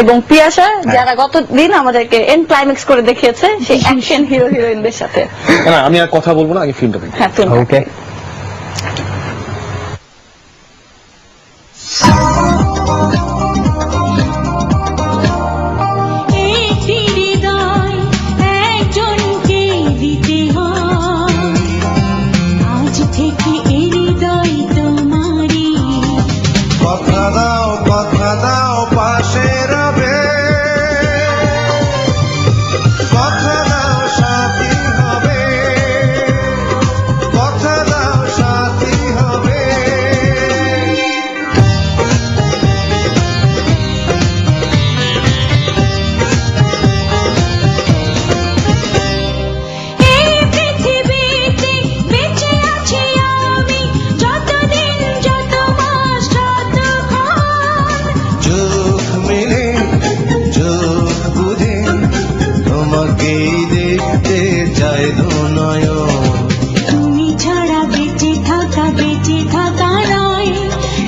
এবং পিয়াসা যারা গতদিন আমাদেরকে এন্ড ক্লাইম্যাক্স করে দেখিয়েছে সেই অ্যাকশন হিরো হিরোইনদের সাথে। না আমি আর কথা বলবো না, আগে ফিল্মটা দেখি। হ্যাঁ ওকে। কথা দাও পাশে রবে, কথা দাও সাথী হবে, কথা দাও সাথী হবে। দেখতে চাই দুনয়ন, তুমি ছাড়া বেঁচে থাকা নয়।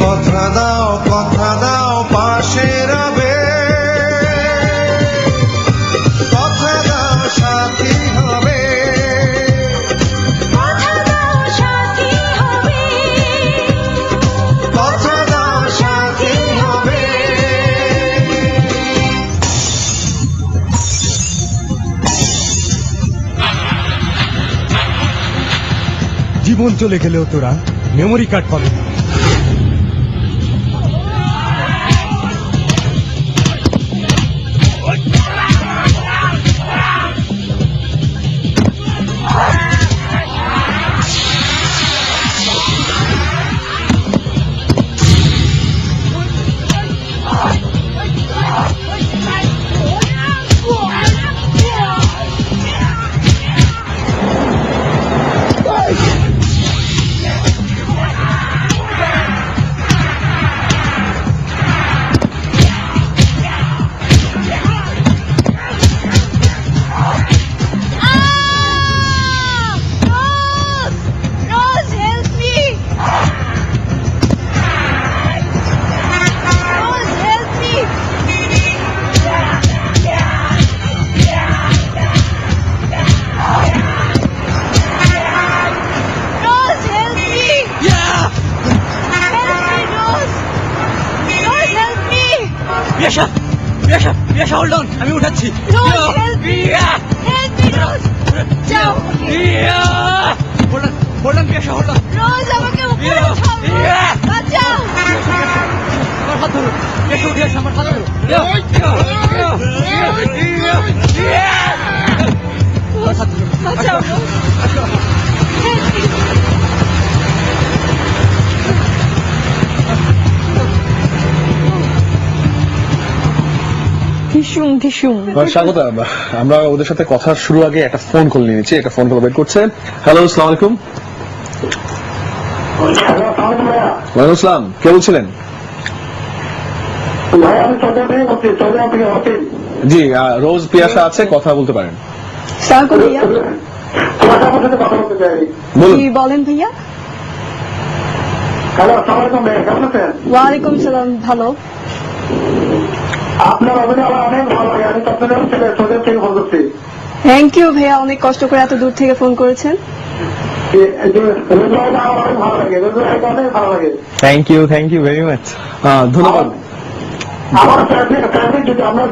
কথা দাও পাশে রবে, কথা দাও সাথী হবে, কথা দাও সাথী হবে, কথা দাও সাথী হবে। জীবন চলে গেলেও তোরা মেমোরি কার্ড পাবে না। হোল্ড অন, আমি উঠাচ্ছি। রোজ আমাকে উপরে উঠাও, বাঁচাও। আমার হাত ধরো, এসে উঠে আসো, আমার হাত ধরো। বাঁচাও। ধিসুম ধিসুম। স্বাগত। আমরা ওদের সাথে কথা শুরু আগে একটা ফোন কল নিয়েছি, একটা ফোন কল ওয়েট করছে। হ্যালো, আসসালামু আলাইকুম। ওয়ালাইকুম আসসালাম, কে বলছিলেন? জি, রোজ পিয়াসা আছে, কথা বলতে পারেন। সালাম ভাইয়া। বলুন। জি বলেন ভাইয়া। ওয়ালাইকুম সালাম, ভালো। আপনার অভিনয় আমার অনেক ভালো লাগে। আমি চট্টগ্রাম থেকে ফোন করছি। থ্যাংক ইউ ভাইয়া, অনেক কষ্ট করে এত দূর থেকে ফোন করেছেন। ভালো লাগে, অনেক ভালো লাগে। Thank you very much. ধন্যবাদ। আমার ফ্যামিলি জুটি, আমরা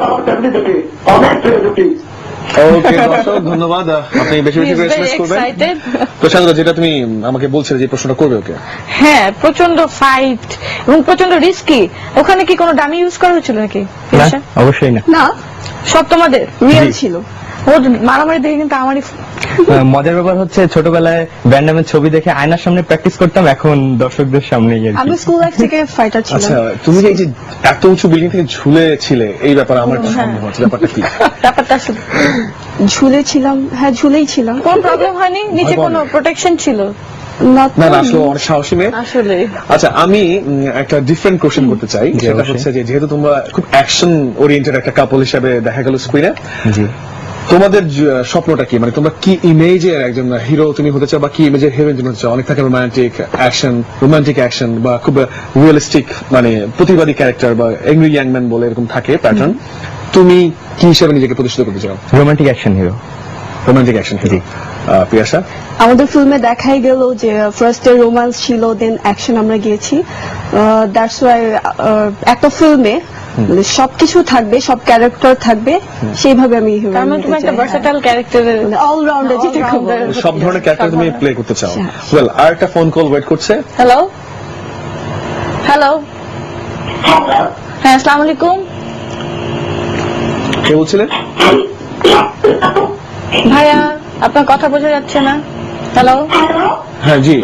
আমার ফ্যামিলি জুটি, অনেক জুটি। ওকে দর্শক, ধন্যবাদ। আপনি বেশি বেশি করে এসএমএস করবেন। তো স্বাগত, যেটা তুমি আমাকে বলছিলে যে প্রশ্নটা করবে ওকে। হ্যাঁ, প্রচন্ড ফাইট এবং প্রচন্ড রিস্কি। ওখানে কি কোনো ডামি ইউজ করা হয়েছিল নাকি? অবশ্যই না। না, সব তোমাদের রিয়েল ছিল। ও মারামারি দেখে কিন্তু আমারই। মজার ব্যাপার হচ্ছে ছোটবেলায় ব্যান্ডামের ছবি দেখে আয়নার সামনে প্র্যাকটিস করতাম, এখন দর্শকদের সামনে গিয়ে। আমি স্কুল লাইফ থেকে ফাইটার ছিলাম। আচ্ছা, তুমি যে এই যে এত উঁচু বিল্ডিং থেকে ঝুলেছিলে, এই ব্যাপারে আমার একটা সন্দেহ হচ্ছে, ব্যাপারটা কি? ব্যাপারটা আসলে ঝুলেছিলাম, হ্যাঁ ঝুলেই ছিলাম, কোনো প্রবলেম হয়নি, নিচে কোনো প্রোটেকশন ছিল না। আসলে অনেক সাহসী মেয়ে আসলে। আচ্ছা, আমি একটা ডিফারেন্ট কোশ্চেন করতে চাই, সেটা হচ্ছে যে যেহেতু তোমরা খুব অ্যাকশন ওরিয়েন্টেড একটা কাপল হিসেবে দেখা গেল স্ক্রিনে, তোমাদের স্বপ্নটা কি, মানে তোমরা কি ইমেজের একজন হিরো তুমি হতে চাও বা কি ইমেজের হিরোইন তুমি হতে চাও? অনেক থাকে রোমান্টিক অ্যাকশন বা খুব রিয়েলিস্টিক মানে প্রতিবাদী ক্যারেক্টার বা এংরি ইয়াং ম্যান বলে এরকম থাকে প্যাটার্ন। তুমি কি হিসেবে নিজেকে প্রতিষ্ঠিত করতে চাও? Romantic action hero. Romantic action hero. Piyasa? আমাদের ফিল্মে দেখাই গেল যে ফার্স্টে রোমান্স ছিল, দেন অ্যাকশন আমরা গিয়েছি। দ্যাটস ওয়াই একটা ফিল্মে সবকিছু থাকবে, সব ক্যারেক্টার থাকবে, সেইভাবে আমি তার মানে তুমি একটা ভার্সেটাইল ক্যারেক্টারের অলরাউন্ডার যেটা সব ধরনের ক্যারেক্টার তুমি প্লে করতে চাও। ওয়েল, আর একটা ফোন কল ওয়েট করছে। হ্যালো হ্যালো হ্যাঁ, আসসালামু আলাইকুম। কে বলছিলেন? ভাইয়া আপনার কথা বোঝা যাচ্ছে না। হ্যালো হ্যাঁ জি।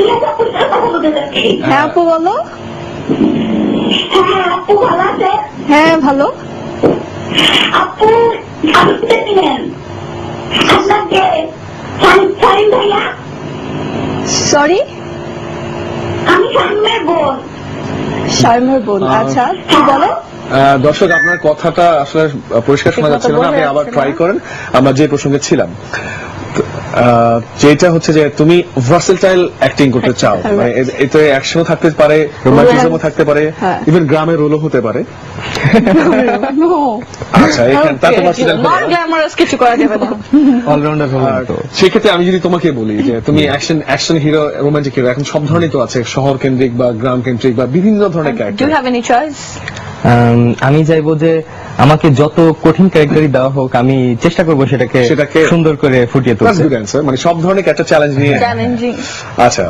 হ্যাঁ আপু বলো। হ্যাঁ ভালো। আপু আপনাকে ভাইয়া সরি, আমি সামনের বোন। শারমিনের বোন। আচ্ছা কি বলো? দর্শক, আপনার কথাটা আসলে পরিষ্কার শোনা যাচ্ছে না, আপনি আবার ট্রাই করেন। আমরা যে প্রসঙ্গে ছিলাম, যেটা হচ্ছে যে তুমি ভার্সেটাইল অ্যাক্টিং করতে চাও, মানে এতে অ্যাকশনও থাকতে পারে, রোমান্টিজমও থাকতে পারে, হ্যাঁ। ইভেন গ্রামের রোলও হতে পারে। আচ্ছা, এখানে তাতে ভার্সেটাইল নন গ্ল্যামারাস কিছু করা যাবে না। অলরাউন্ডার হলেন তো। সেক্ষেত্রে আমি যদি তোমাকে বলি যে তুমি অ্যাকশন হিরো, রোমান্টিক হিরো, এখন সব ধরনের তো আছে, শহর কেন্দ্রিক বা গ্রাম কেন্দ্রিক বা বিভিন্ন ধরনের ডু character. You have any choice? আমি চাইবো যে আমাকে যত কঠিন ক্যারেক্টারই দেওয়া হোক, আমি চেষ্টা করবো সেটাকে সুন্দর করে ফুটিয়ে তুলতে। গুড অ্যান্সার, মানে সব ধরনের ক্যারেক্টার চ্যালেঞ্জ নিয়ে। চ্যালেঞ্জিং। আচ্ছা,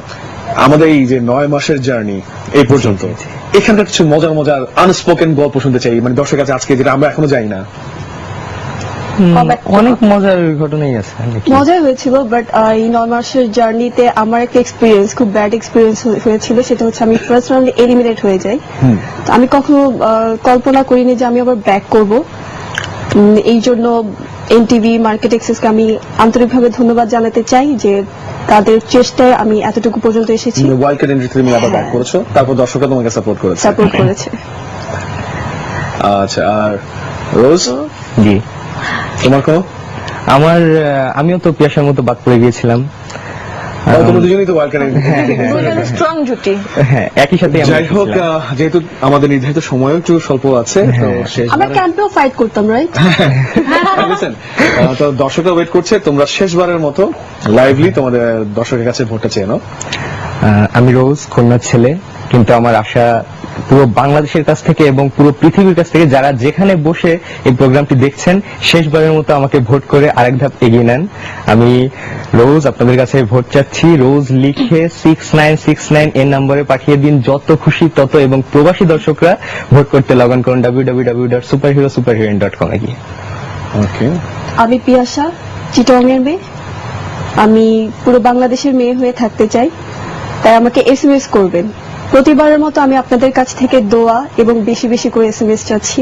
আমাদের এই যে 9 মাসের জার্নি এই পর্যন্ত, এখানকার কিছু মজার মজার আনস্পোকেন গল্প শুনতে চাই, মানে দর্শকের কাছে আজকে যেটা আমরা এখনো জানি না। অনেক মজার ঘটনাই আছে। মজা হয়েছিল, বাট এই 9 মাসের জার্নিতে আমার একটা এক্সপিরিয়েন্স, খুব ব্যাড এক্সপিরিয়েন্স হয়েছিল। সেটা হচ্ছে আমি ফার্স্ট রাউন্ডে এলিমিনেট হয়ে যাই। তো আমি কখনো কল্পনা করিনি যে আমি আবার ব্যাক করব। এই জন্য এনটিভি মার্কেট এক্সেসকে আমি আন্তরিকভাবে ধন্যবাদ জানাতে চাই যে তাদের চেষ্টায় আমি এতটুকু পর্যন্ত এসেছি, ওয়াইল্ড কার্ড এন্ট্রি তুমি আবার ব্যাক করেছো, তারপর দর্শকরা তোমাকে সাপোর্ট করেছে। সাপোর্ট করেছে। আচ্ছা, আর রোজ জি, তোমার কোনো? আমিও তো পিয়াসার মতো বাদ পড়ে গিয়েছিলাম। তোমরা দুজনেই তো ওয়াইল্ড কার্ড এন্ট্রি। স্ট্রং জুটি। হ্যাঁ, একই সাথে যাই হোক, যেহেতু আমাদের নির্ধারিত সময়ও একটু স্বল্প আছে, তো শেষ আমরা ক্যাম্পেও ফাইট করতাম, রাইট? তো দর্শকরা ওয়েট করছে, তোমরা শেষবারের মতো লাইভলি তোমাদের দর্শকের কাছে ভোটটা চেয়ে নাও। আমি রোজ, খুলনার ছেলে, কিন্তু আমার আশা পুরো বাংলাদেশের কাছ থেকে এবং পুরো পৃথিবীর কাছ থেকে যারা যেখানে বসে এই প্রোগ্রামটি দেখছেন, শেষবারের মতো আমাকে ভোট করে আরেক ধাপ এগিয়ে নেন। আমি রোজ আপনাদের কাছে ভোট চাচ্ছি। রোজ লিখে 6969 এর নম্বরে পাঠিয়ে দিন, যত খুশি তত, এবং প্রবাসী দর্শকরা ভোট করতে লগ অন করুন www.superherosuperheroine.com এ গিয়ে। ওকে, আমি পিয়াসা, চিটংয়ের মেয়ে। আমি পুরো বাংলাদেশের মেয়ে হয়ে থাকতে চাই, তাই আমাকে এসএমএস করবেন। প্রতিবারের মতো আমি আপনাদের কাছ থেকে দোয়া এবং বেশি বেশি করে এসএমএস চাচ্ছি,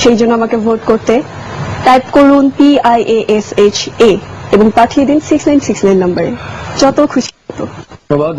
সেই জন্য আমাকে ভোট করতে টাইপ করুন PIASHA এবং পাঠিয়ে দিন 6969 নম্বরে, যত খুশি তত। ধন্যবাদ।